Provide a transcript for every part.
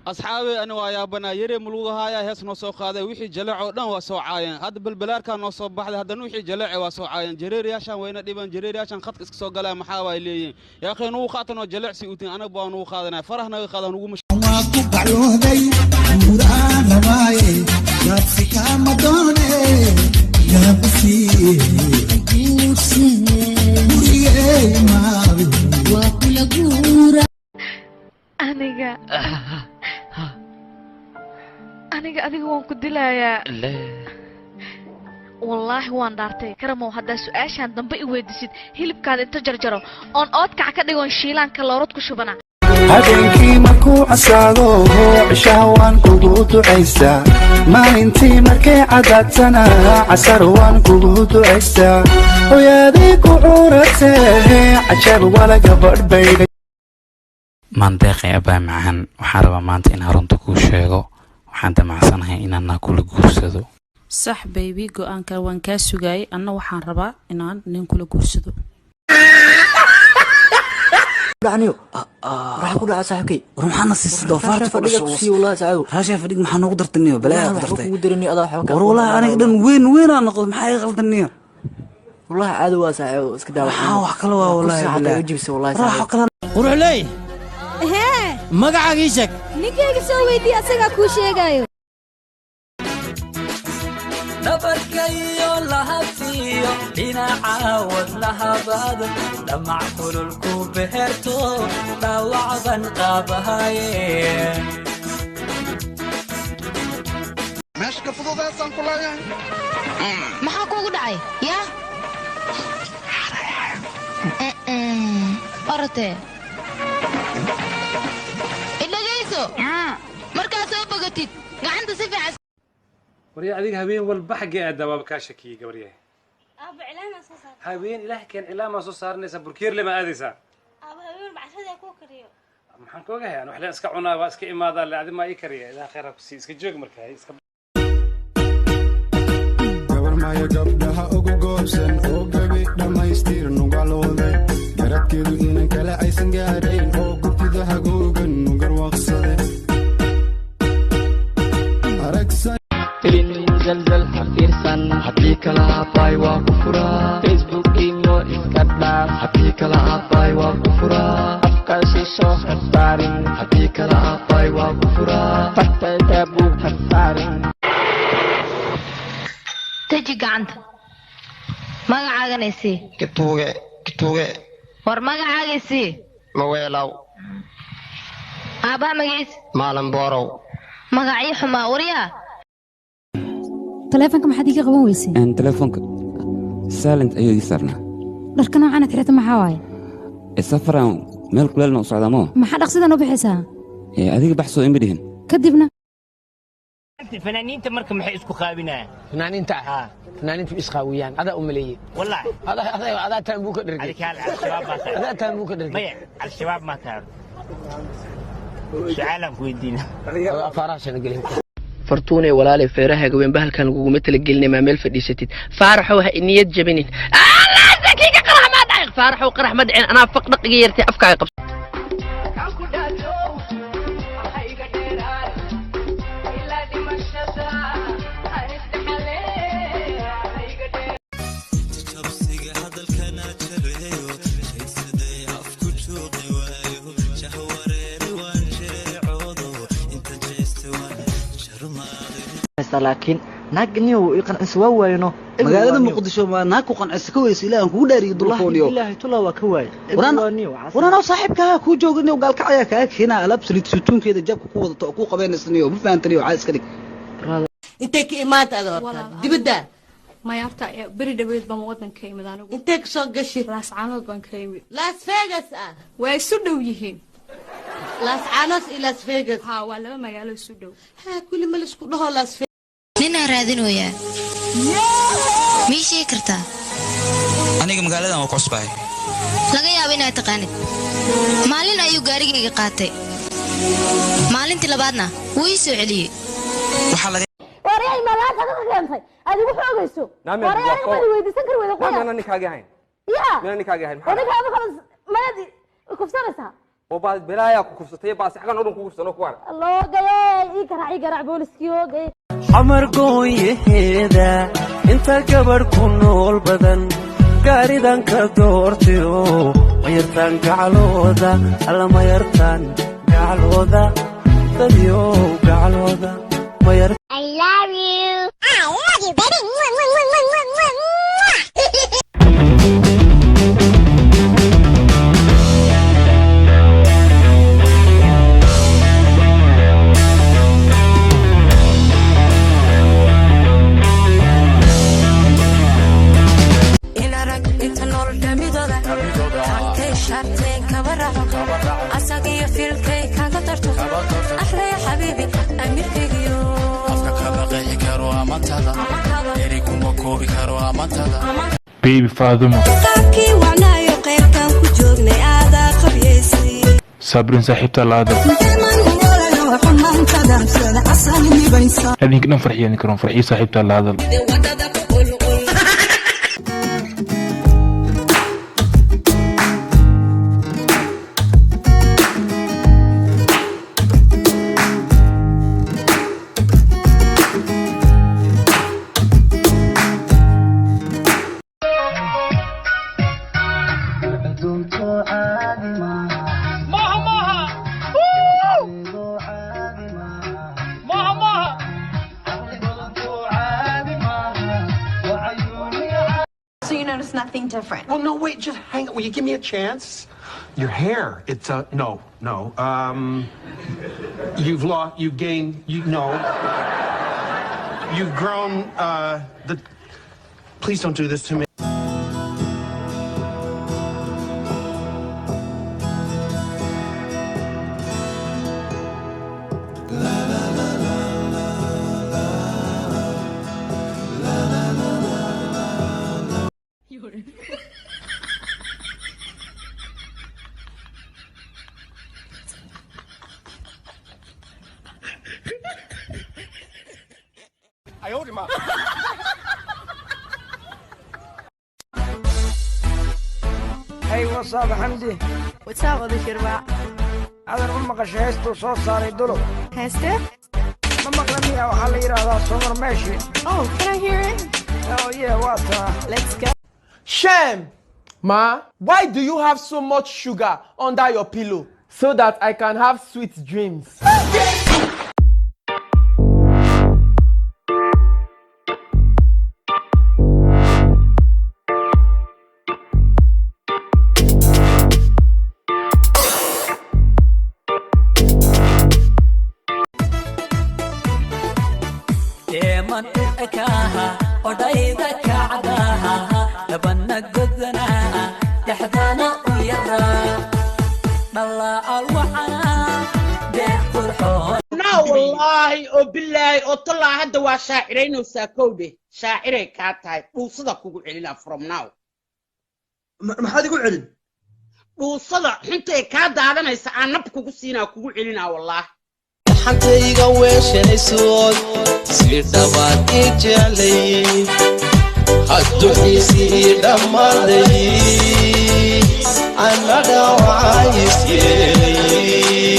أصحابي أنا ويا بنا يري ملوها يا هس نصو هذا وحي جلع ودن وسوعاين هذا بالبلار كان نصو بعد هذا نوحي جلع وسوعاين جرير ياشان وين ديبان جرير ياشان خط اسكسو قلا محاوي لي يا أخي نو خاطر نو جلع سيوتين أنا بوا نو خاطرنا فرحنا خاطر نو مش وقعلودي مرانا ماي يا فيك مدوني يا بسي مريي ماوي وكل غورا aniga adiga waan ku dilayaa wallaahi waan dhaartay karamow haddaa su-aashaan dambe i weydiisid hilibkaada inta jarjaro oon oodkac ka dhigoon shiilaanka loorad ku shubana habeenkii markuu casaado cishaha waan kugu ducaysaa maalintii markay cadaadtana casar waan kugu ducaysaa hooyaadii ku curatee cajab wala gabadh baydhay mandeeqi abaa macan waxaan rabaa maanta inaan runta kuu sheego waxaan damacsanahay inaan kula guursado sax baby go'aanka waan kaa sugayay anna waxaan rabaa inaan nin kula guursado دعنيو راح أقول على صاحبك روحنا سيستو فارت فديك سي والله سعيو راشي فديك ما حنو قدرتني بلا قدرتي ودرني اضا حبك والله انا قدن وين انا نقول ما حي غلطني والله عاد وا سعيو اسك داو wax kale waa wallahi bilaa wajibsi wallahi راح kale qurux leey magacaaga sheeg ninkeyga soo weydii asaga ku sheegayo nabarkayo lahafiyo dhinacaawad lahabaad dhamac kululku beherto dhaawacban qaabahaye meeshka fududaysan ku leeyahay maxaa kuugu dhacay yaa orate idhagayso markaa soo bogatid gacanta si fiican وريا أديك هبين والبحق أدباب كاشكي قبريه. أبو علامة صار. هبين إله كان علامة صار نسا بركير لما أديسا. أبو هبين بعد هذا كوكريو. محنكوجه يعني وحلا إسكعنا واسك إماذا اللي عدم ما يكريه إذا خيرك سي إسك جوج مركاي إسك. قبل ما يقبلها أوجوبسن أوجبي لما يستير نقالوده كركيدو إن كلا عيسن جارين أوجبتي ده جوجن نقر وقصده. أركسن. زلزل حفيرسن حبيك العطاي وكفرا فيسبوك إيمو إسكادار حبيك العطاي وكفرا أفكار شيشو خسارين حبيك العطاي وكفرا فتى تابو خسارين تجي قعنت ما عاقنيسي كتوغي ور ما عاقيسي مويلاو أبا مقيس مالن بورو مقعي حما وريا تليفونك ما حد يجي قبون ويسي ان تليفونك سالنت ايو يسرنا لكن انا تريت ما حواي السفر مeel kuleel noo socda mo maxaa dhaqsidan u bixisa adiga baxso in bidhin kadibna fanaaniinta marka maxay isku qaabinayaan fanaaniinta isqaawiyaan ada umaleeyay wallahi ada taan buu ka dhargay alikaal al-shabaab ba ada taan buu ka dhargay maya al-shabaab ma taar su'aalan ku weydiina faaraashan galin فرتوني ولا لي فيرها جوين بهالكان جوجو مثل الجلني ما مل فديستي فارحوا إني جبنين الله زكيك قرح ما دعي فارحوا قرح ما دعين أنا فقط غيرتي أفكار قبل لكن ناقنيو يقن اسوا وينو magaalada muqdisho ma naag ku qancis ka weys ilaahan kugu dhaariyo dulfooniyo ilaahay tula waa ka waay warana saaxiibka ku joogniyo galka ayaa ka keenaa alab saliid suutunkeeda jabka ku wadato oo ku qabeynaysanyo ma fahamtaniyo waxa iska dhig intee ka imaatay dibadda ما يرتع بري دبيت بمودن كيمد أنا إنتك شو قشي لاس عانوس بان كيمد لاس فيغاس ويسودو يهين لاس عانوس إلى لاس فيغاس ها ولا ما قالوا يسودو ها كل ما لسكو ده لاس فيغاس نينا رادينو يا ميشي كرتا أنا مقالة أنا وقص باي laga yaabo inaad taqaanid maalin ayuu gaarigayga qaatay maalintii labaadna wuu ii soo celiyay waxa laga wariyay malaaka ka keentay adigu xoogayso wariyay ma weydiisan kar wada qoya أنا نكاجي هين يا أنا نكاجي هين أنا كذا خلاص ما يدي كفسرتها وبعد بلايا كوكسطي باس حقا نورن كوكسنو كوار الله جاي يقرع بوليسكيو جاي xamar gooyaheeda inta gabarh ku nool badan gaaridan ka doortayo mayartaan gacalooda alla mayartaan gacalooda dadyo gacalooda mayar I love you baby أساقي في الكيك هقدرته أحلى يا حبيبي أمير كيكيو أفكك بقي كارو أمانتادا إريكم وكوبي كارو أمانتادا بيبي فاطمة قابكي وعنا يقيب كان كجوغني آذا قبيسي صابرين صاحبتا العادة هذيك نفرحي يعني كرون فرحي صاحبتا العادة Nothing different. Well, no, wait, just hang on. Will you give me a chance? Your hair, it's, no. You've gained, you've grown, please don't do this to me. I owed him up. Hey, what's up, Hamdi? What's up, Adi Shirba? Adan ma maqashay heestuu soo saaray dulo. Heeste? Ma maqlaniya waxaa la yidhaahdaa Sumar Meshi. Oh, can I hear it? Oh, yeah, waa taa. Let's go. Shem! Ma, why do you have so much sugar under your pillow? So that I can have sweet dreams. deeman dhulkaaha odhayda kacdaha labana godana dhaxdana u yaraa dhalaacal waxaa deeq qurxoon no wallahi oo billahi oo talaa hadda waa shaaciraynaysaa kowde shaaciray kaa tahay dhuusada kugu celina from now maxaad igu celin dhuusada xintay kaa daadanaysa aan nab kugu siinaa kugu celinaa wallahi xantayga weeshanaysood si dhawaad ii jeclayay hadduxiisii dhammaaday ana dhawacays yeelay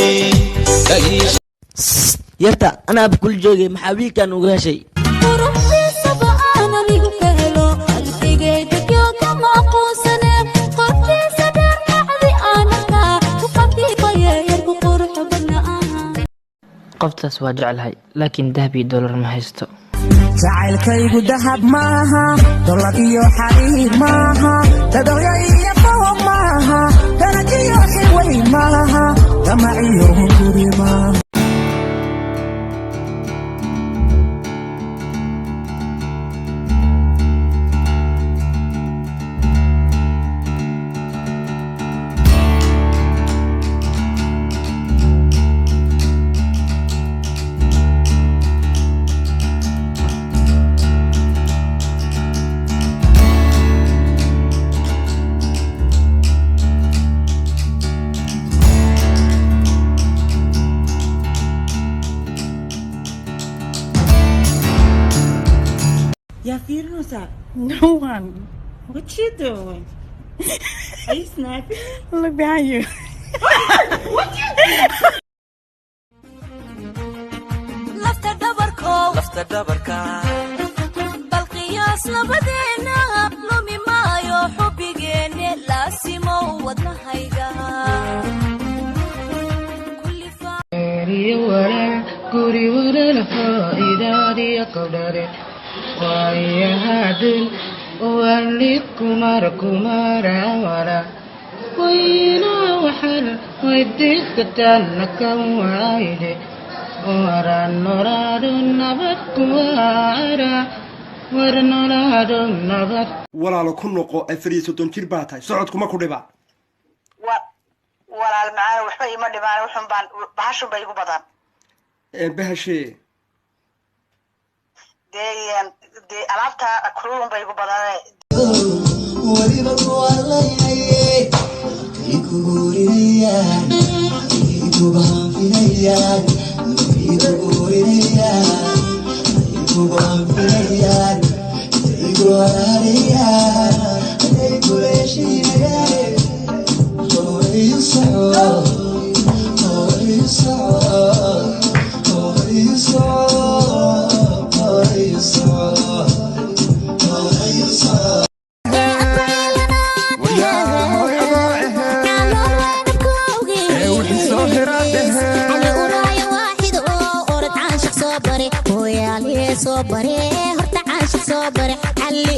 yarta anaaba kul joogay maxaa wiilkan uga heshay qoftaas waa jeclahay laakiin dahab iyo dollar ma haysto jacaylkaygu dahab maaha dollar iyo xariir maaha dadooya iyo fooq maaha danag iyo xilway maaha damac iyo hunguri maaha Yafirusa, no one. What you doing? Are you snapping? Look behind you. lafta dhabarka bal qiyaas labadeena lumi maayo xubbigeenne laasimo wadnahayga guri wareer faa'iidaadiya qadare waayahadin waalid kumara wala wayna waxaan waydiiskatanna kan waayde waran noraado nabad kuwaara war noraado nabad walaalo ku noqo 34 jir baa tahay socodkuma ku dhiba walaal macaan waxba ima dhibaan waxun baan bahashu bay igu badan bahashee dee alaabta kululun bay igu badan waliba kuwalayaye ikuguriyaan ikubaanfinayaan ikuguriyaan ikubaanfinayaan ikuwarariyaan ikuleeshinayaan hooyo soco hooyo soco hooyo soco hooyo soco hooyo soco soo bare horta caashaq soo bare xalli